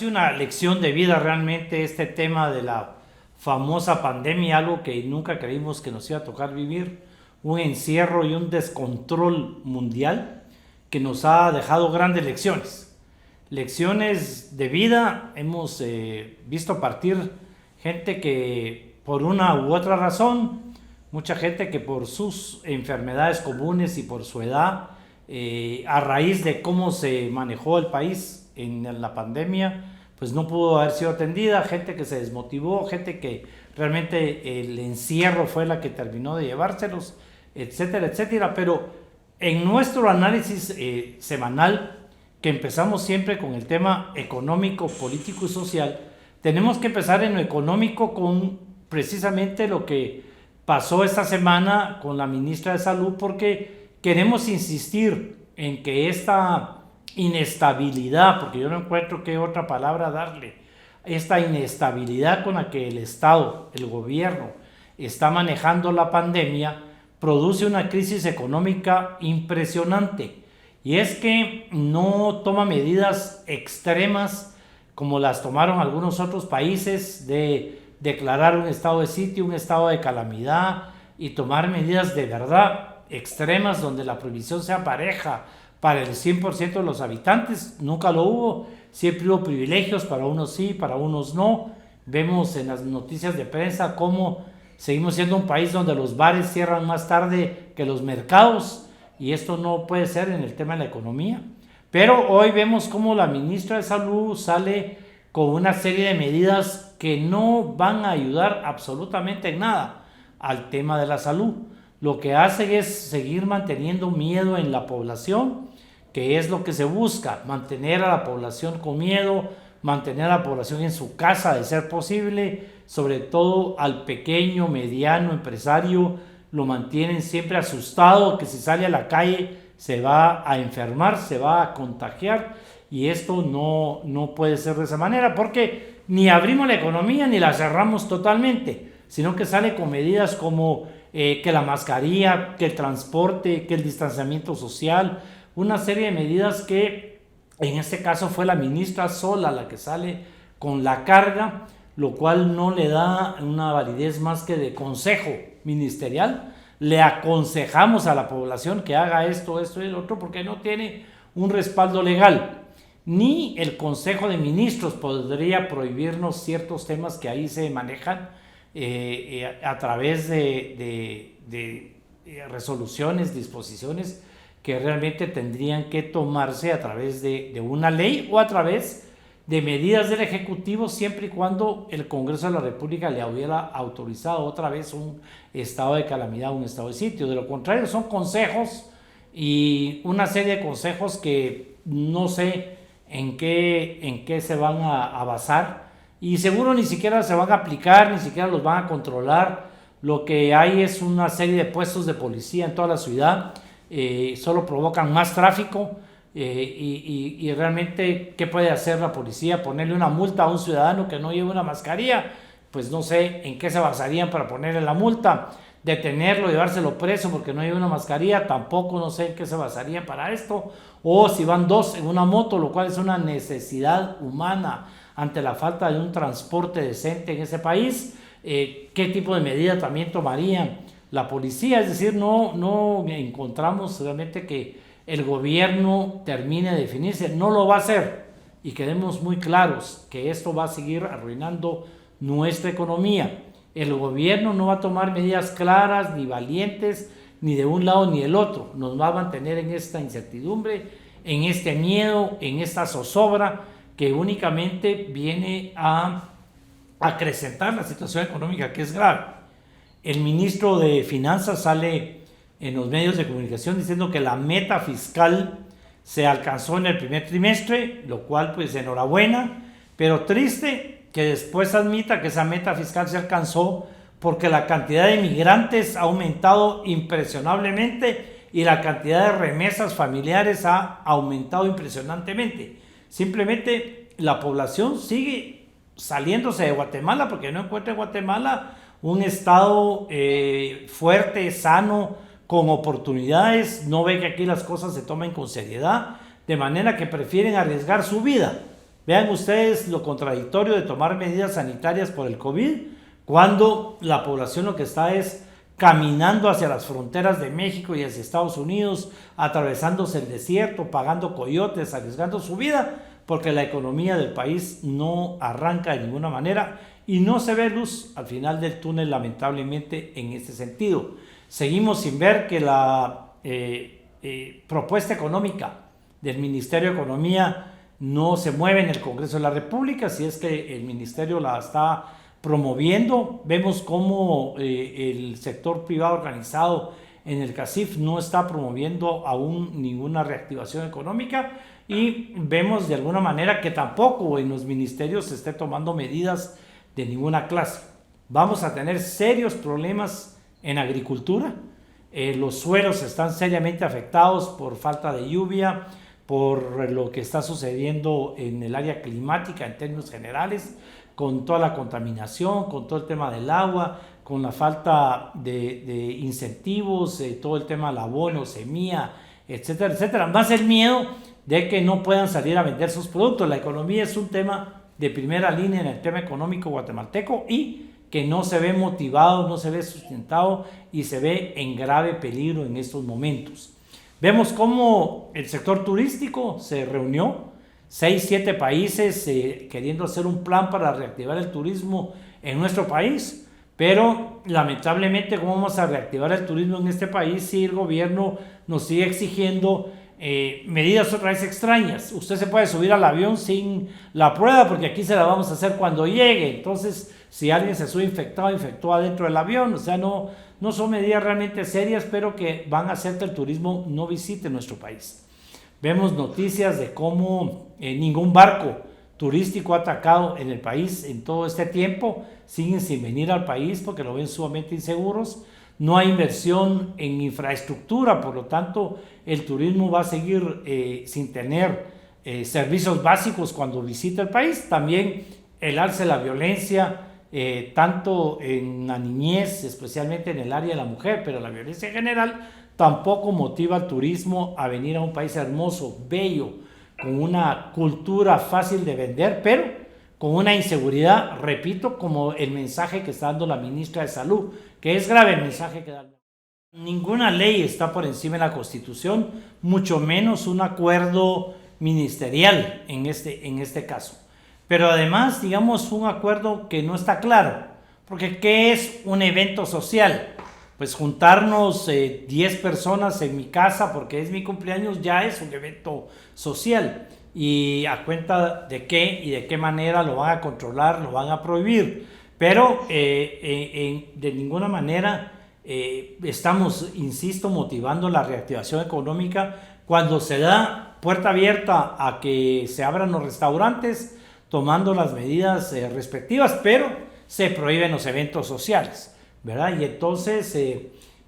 sido una lección de vida realmente este tema de la famosa pandemia, algo que nunca creímos que nos iba a tocar vivir, un encierro y un descontrol mundial que nos ha dejado grandes lecciones. Lecciones de vida, hemos visto partir gente que por una u otra razón, mucha gente que por sus enfermedades comunes y por su edad, a raíz de cómo se manejó el país en la pandemia, pues no pudo haber sido atendida, gente que se desmotivó, gente que realmente el encierro fue la que terminó de llevárselos, etcétera, etcétera. Pero en nuestro análisis semanal, que empezamos siempre con el tema económico, político y social, tenemos que empezar en lo económico con precisamente lo que pasó esta semana con la ministra de Salud, porque queremos insistir en que esta inestabilidad, porque yo no encuentro qué otra palabra darle, esta inestabilidad con la que el Estado, el gobierno, está manejando la pandemia, produce una crisis económica impresionante. Y es que no toma medidas extremas como las tomaron algunos otros países de declarar un estado de sitio, un estado de calamidad y tomar medidas de verdad extremas donde la prohibición sea pareja para el 100% de los habitantes. Nunca lo hubo, siempre hubo privilegios, para unos sí, para unos no. Vemos en las noticias de prensa cómo seguimos siendo un país donde los bares cierran más tarde que los mercados, y esto no puede ser en el tema de la economía. Pero hoy vemos cómo la ministra de Salud sale con una serie de medidas que no van a ayudar absolutamente en nada al tema de la salud. Lo que hace es seguir manteniendo miedo en la población, que es lo que se busca, mantener a la población con miedo, mantener a la población en su casa de ser posible, sobre todo al pequeño, mediano empresario, lo mantienen siempre asustado, que si sale a la calle se va a enfermar, se va a contagiar, y esto no puede ser de esa manera, porque ni abrimos la economía ni la cerramos totalmente, sino que sale con medidas como que la mascarilla, que el transporte, que el distanciamiento social, una serie de medidas que en este caso fue la ministra sola la que sale con la carga, lo cual no le da una validez más que de consejo ministerial. Le aconsejamos a la población que haga esto, esto y el otro, porque no tiene un respaldo legal. Ni el Consejo de Ministros podría prohibirnos ciertos temas que ahí se manejan a través de resoluciones, disposiciones que realmente tendrían que tomarse a través de una ley o a través de medidas del Ejecutivo, siempre y cuando el Congreso de la República le hubiera autorizado otra vez un estado de calamidad, un estado de sitio. De lo contrario, son consejos, y una serie de consejos que no sé en qué se van a basar, y seguro ni siquiera se van a aplicar, ni siquiera los van a controlar. Lo que hay es una serie de puestos de policía en toda la ciudad, solo provocan más tráfico. Y realmente, ¿qué puede hacer la policía? ¿Ponerle una multa a un ciudadano que no lleve una mascarilla? Pues no sé en qué se basarían para ponerle la multa. Detenerlo, llevárselo preso porque no lleva una mascarilla, tampoco no sé en qué se basarían para esto. O si van dos en una moto, lo cual es una necesidad humana ante la falta de un transporte decente en ese país, ¿qué tipo de medida también tomarían la policía? Es decir, no encontramos realmente que el gobierno termine de definirse. No lo va a hacer, y quedemos muy claros que esto va a seguir arruinando nuestra economía. El gobierno no va a tomar medidas claras ni valientes, ni de un lado ni del otro. Nos va a mantener en esta incertidumbre, en este miedo, en esta zozobra que únicamente viene a acrecentar la situación económica, que es grave. El ministro de Finanzas sale en los medios de comunicación diciendo que la meta fiscal se alcanzó en el primer trimestre, lo cual pues enhorabuena, pero triste que después admita que esa meta fiscal se alcanzó porque la cantidad de migrantes ha aumentado impresionablemente y la cantidad de remesas familiares ha aumentado impresionantemente. Simplemente la población sigue saliéndose de Guatemala porque no encuentra en Guatemala un estado fuerte, sano, con oportunidades, no ve que aquí las cosas se tomen con seriedad, de manera que prefieren arriesgar su vida. Vean ustedes lo contradictorio de tomar medidas sanitarias por el COVID, cuando la población lo que está es caminando hacia las fronteras de México y hacia Estados Unidos, atravesándose el desierto, pagando coyotes, arriesgando su vida, porque la economía del país no arranca de ninguna manera y no se ve luz al final del túnel, lamentablemente, en este sentido. Seguimos sin ver que la propuesta económica del Ministerio de Economía no se mueve en el Congreso de la República, si es que el Ministerio la está promoviendo. Vemos cómo el sector privado organizado en el CACIF no está promoviendo aún ninguna reactivación económica, y vemos de alguna manera que tampoco en los ministerios se esté tomando medidas de ninguna clase. Vamos a tener serios problemas en agricultura. Los suelos están seriamente afectados por falta de lluvia, por lo que está sucediendo en el área climática en términos generales, con toda la contaminación, con todo el tema del agua, con la falta de incentivos, todo el tema del abono, semilla, etcétera, etcétera. Más el miedo de que no puedan salir a vender sus productos. La economía es un tema de primera línea en el tema económico guatemalteco y que no se ve motivado, no se ve sustentado y se ve en grave peligro en estos momentos. Vemos cómo el sector turístico se reunió, 6-7 países queriendo hacer un plan para reactivar el turismo en nuestro país, pero lamentablemente, ¿cómo vamos a reactivar el turismo en este país si el gobierno nos sigue exigiendo medidas otra vez extrañas? Usted se puede subir al avión sin la prueba porque aquí se la vamos a hacer cuando llegue. Entonces, si alguien se sube infectado, infectó adentro del avión. O sea, no son medidas realmente serias, pero que van a hacer que el turismo no visite nuestro país. Vemos noticias de cómo ningún barco turístico ha atacado en el país en todo este tiempo. Siguen sin venir al país porque lo ven sumamente inseguros. No hay inversión en infraestructura, por lo tanto el turismo va a seguir sin tener servicios básicos cuando visita el país. También el alza de la violencia, tanto en la niñez, especialmente en el área de la mujer, pero la violencia en general tampoco motiva al turismo a venir a un país hermoso, bello, con una cultura fácil de vender, pero con una inseguridad, repito, como el mensaje que está dando la ministra de Salud, que es grave el mensaje que da. Ninguna ley está por encima de la Constitución, mucho menos un acuerdo ministerial en este caso. Pero además, digamos, un acuerdo que no está claro, porque ¿qué es un evento social? Pues juntarnos 10 personas en mi casa porque es mi cumpleaños ya es un evento social. ¿Y a cuenta de qué y de qué manera lo van a controlar, lo van a prohibir? Pero de ninguna manera estamos, insisto, motivando la reactivación económica cuando se da puerta abierta a que se abran los restaurantes, tomando las medidas respectivas, pero se prohíben los eventos sociales, ¿verdad? Y entonces,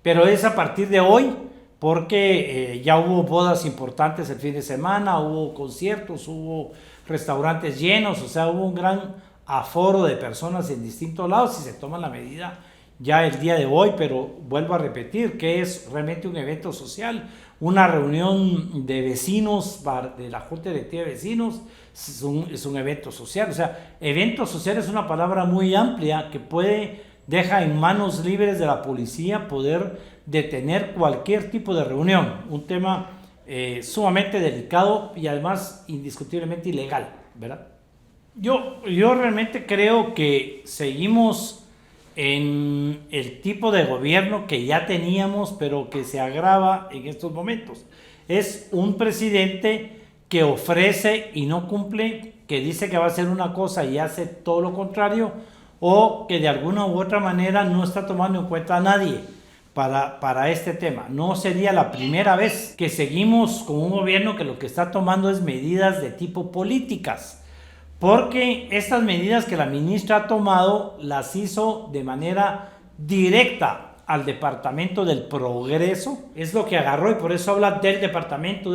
pero es a partir de hoy, porque ya hubo bodas importantes el fin de semana, hubo conciertos, hubo restaurantes llenos, o sea, hubo un gran aforo de personas en distintos lados y se toma la medida ya el día de hoy, pero vuelvo a repetir que es realmente un evento social, una reunión de vecinos, de la Junta Directiva de Vecinos, es un evento social. O sea, evento social es una palabra muy amplia que deja en manos libres de la policía poder detener cualquier tipo de reunión, un tema sumamente delicado y además indiscutiblemente ilegal, ¿verdad? Yo realmente creo que seguimos en el tipo de gobierno que ya teníamos, pero que se agrava en estos momentos. Es un presidente que ofrece y no cumple, que dice que va a hacer una cosa y hace todo lo contrario, o que de alguna u otra manera no está tomando en cuenta a nadie para este tema. No sería la primera vez que seguimos con un gobierno que lo que está tomando es medidas de tipo políticas, porque estas medidas que la ministra ha tomado las hizo de manera directa al Departamento del Progreso, es lo que agarró y por eso habla del departamento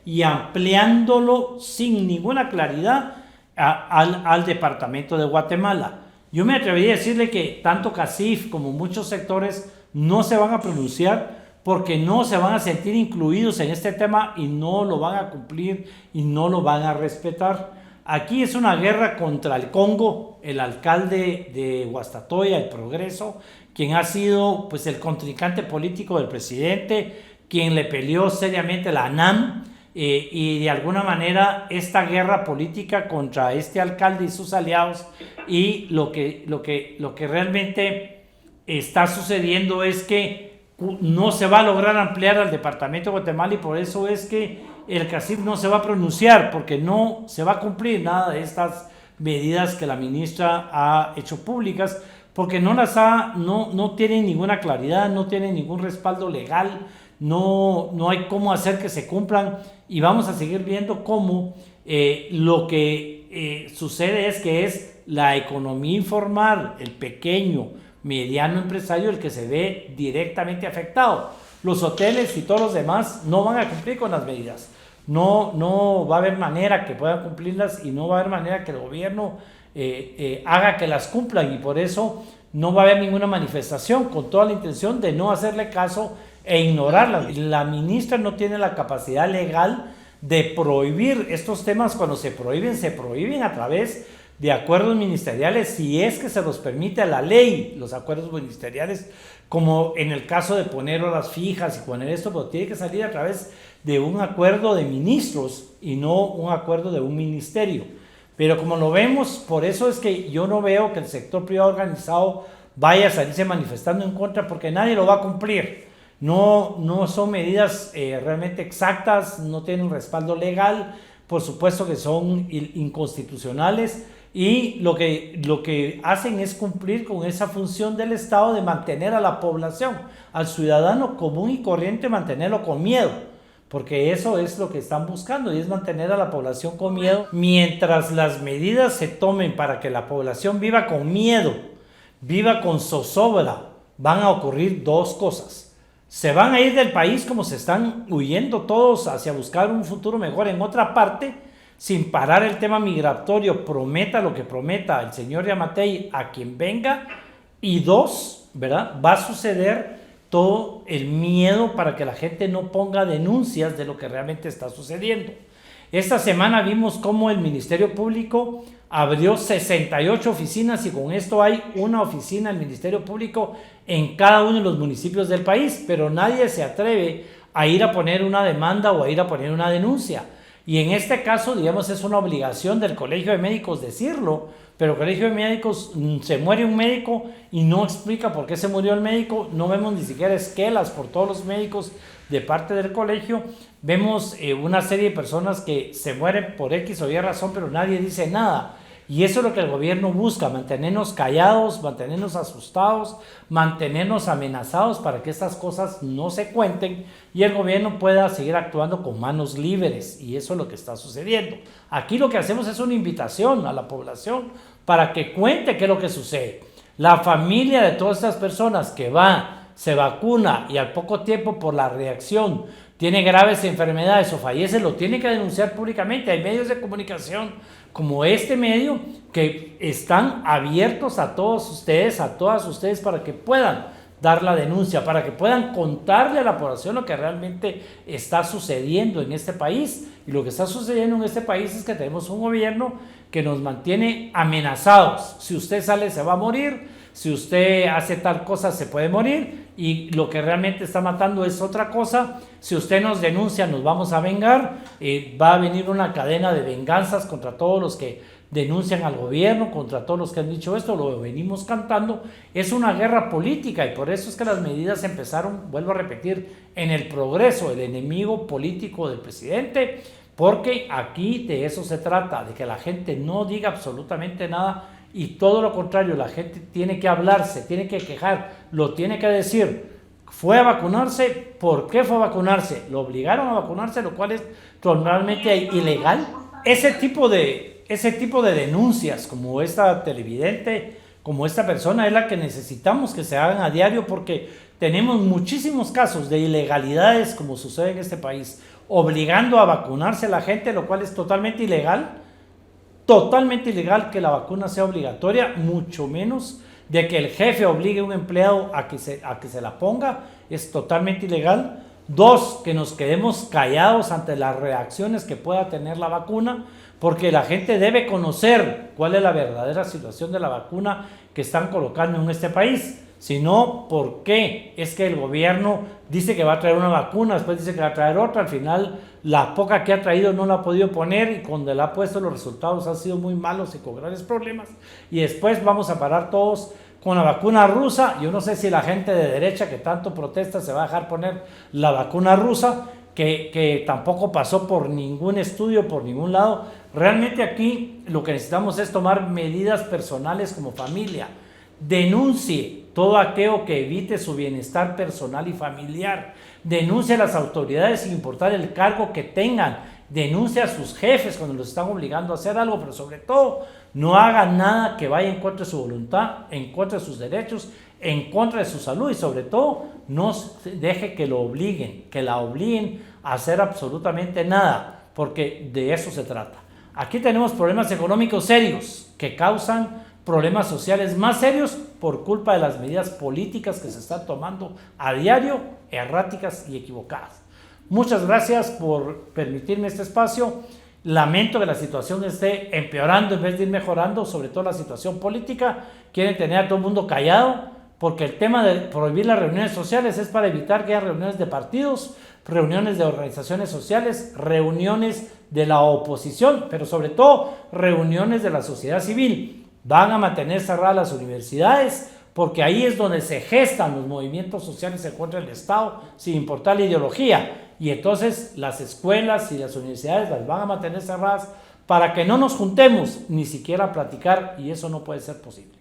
y ampliándolo sin ninguna claridad al Departamento de Guatemala. Yo me atrevería a decirle que tanto CACIF como muchos sectores no se van a pronunciar porque no se van a sentir incluidos en este tema y no lo van a cumplir y no lo van a respetar. Aquí es una guerra contra el Congo, el alcalde de Guastatoya, el Progreso, quien ha sido pues el contrincante político del presidente, quien le peleó seriamente la ANAM, y de alguna manera esta guerra política contra este alcalde y sus aliados, y lo que realmente está sucediendo es que no se va a lograr ampliar al departamento de Guatemala, y por eso es que el CACIF no se va a pronunciar, porque no se va a cumplir nada de estas medidas que la ministra ha hecho públicas, porque no tienen ninguna claridad, no tienen ningún respaldo legal, no hay cómo hacer que se cumplan, y vamos a seguir viendo cómo lo que sucede es que es la economía informal, el pequeño, mediano empresario el que se ve directamente afectado. Los hoteles y todos los demás no van a cumplir con las medidas. No va a haber manera que puedan cumplirlas, y no va a haber manera que el gobierno haga que las cumplan, y por eso no va a haber ninguna manifestación, con toda la intención de no hacerle caso e ignorarlas. La ministra no tiene la capacidad legal de prohibir estos temas. Cuando se prohíben a través de acuerdos ministeriales, si es que se los permite a la ley, los acuerdos ministeriales, como en el caso de poner horas fijas y poner esto, pero tiene que salir a través de un acuerdo de ministros y no un acuerdo de un ministerio. Pero como lo vemos, por eso es que yo no veo que el sector privado organizado vaya a salirse manifestando en contra, porque nadie lo va a cumplir. No son medidas realmente exactas, no tienen respaldo legal, por supuesto que son inconstitucionales, y lo que hacen es cumplir con esa función del Estado de mantener a la población, al ciudadano común y corriente, mantenerlo con miedo, porque eso es lo que están buscando, y es mantener a la población con miedo. Mientras las medidas se tomen para que la población viva con miedo, viva con zozobra, van a ocurrir dos cosas. Se van a ir del país como se están huyendo todos hacia buscar un futuro mejor en otra parte, sin parar el tema migratorio, prometa lo que prometa el señor Yamatei a quien venga. Y dos, ¿verdad? Va a suceder todo el miedo para que la gente no ponga denuncias de lo que realmente está sucediendo. Esta semana vimos cómo el Ministerio Público abrió 68 oficinas, y con esto hay una oficina del Ministerio Público en cada uno de los municipios del país, pero nadie se atreve a ir a poner una demanda o a ir a poner una denuncia. Y en este caso, digamos, es una obligación del Colegio de Médicos decirlo, pero el Colegio de Médicos, se muere un médico y no explica por qué se murió el médico, no vemos ni siquiera esquelas por todos los médicos de parte del colegio, vemos una serie de personas que se mueren por X o Y razón, pero nadie dice nada. Y eso es lo que el gobierno busca, mantenernos callados, mantenernos asustados, mantenernos amenazados para que estas cosas no se cuenten y el gobierno pueda seguir actuando con manos libres. Y eso es lo que está sucediendo. Aquí lo que hacemos es una invitación a la población para que cuente qué es lo que sucede. La familia de todas estas personas que va, se vacuna y al poco tiempo por la reacción tiene graves enfermedades o fallece, lo tiene que denunciar públicamente. Hay medios de comunicación como este medio que están abiertos a todos ustedes, a todas ustedes, para que puedan dar la denuncia, para que puedan contarle a la población lo que realmente está sucediendo en este país. Y lo que está sucediendo en este país es que tenemos un gobierno que nos mantiene amenazados. Si usted sale se va a morir, si usted hace tal cosa se puede morir, y lo que realmente está matando es otra cosa. Si usted nos denuncia nos vamos a vengar, va a venir una cadena de venganzas contra todos los que denuncian al gobierno, contra todos los que han dicho esto, lo venimos cantando. Es una guerra política y por eso es que las medidas empezaron, vuelvo a repetir, en el Progreso, el enemigo político del presidente, porque aquí de eso se trata, de que la gente no diga absolutamente nada. Y todo lo contrario, la gente tiene que hablar, se tiene que quejar, lo tiene que decir. Fue a vacunarse, ¿por qué fue a vacunarse? Lo obligaron a vacunarse, lo cual es totalmente ilegal. Ese tipo de denuncias, como esta televidente, como esta persona, es la que necesitamos que se hagan a diario, porque tenemos muchísimos casos de ilegalidades, como sucede en este país, obligando a vacunarse a la gente, lo cual es totalmente ilegal. Totalmente ilegal que la vacuna sea obligatoria, mucho menos de que el jefe obligue a un empleado a que se la ponga, es totalmente ilegal. 2, que nos quedemos callados ante las reacciones que pueda tener la vacuna, porque la gente debe conocer cuál es la verdadera situación de la vacuna que están colocando en este país. Si no, ¿por qué es que el gobierno dice que va a traer una vacuna, después dice que va a traer otra? Al final, la poca que ha traído no la ha podido poner, y cuando la ha puesto los resultados han sido muy malos y con grandes problemas. Y después vamos a parar todos con la vacuna rusa. Yo no sé si la gente de derecha que tanto protesta se va a dejar poner la vacuna rusa, que tampoco pasó por ningún estudio, por ningún lado. Realmente aquí lo que necesitamos es tomar medidas personales como familia. Denuncie todo aquello que evite su bienestar personal y familiar. Denuncie a las autoridades sin importar el cargo que tengan. Denuncie a sus jefes cuando los están obligando a hacer algo, pero sobre todo no haga nada que vaya en contra de su voluntad, en contra de sus derechos, en contra de su salud, y sobre todo no deje que lo obliguen, que la obliguen a hacer absolutamente nada, porque de eso se trata. Aquí tenemos problemas económicos serios que causan problemas sociales más serios por culpa de las medidas políticas que se están tomando a diario, erráticas y equivocadas. Muchas gracias por permitirme este espacio. Lamento que la situación esté empeorando en vez de ir mejorando, sobre todo la situación política. Quieren tener a todo el mundo callado, porque el tema de prohibir las reuniones sociales es para evitar que haya reuniones de partidos, reuniones de organizaciones sociales, reuniones de la oposición, pero sobre todo reuniones de la sociedad civil. Van a mantener cerradas las universidades, porque ahí es donde se gestan los movimientos sociales en contra del Estado, sin importar la ideología. Y entonces las escuelas y las universidades las van a mantener cerradas para que no nos juntemos ni siquiera a platicar, y eso no puede ser posible.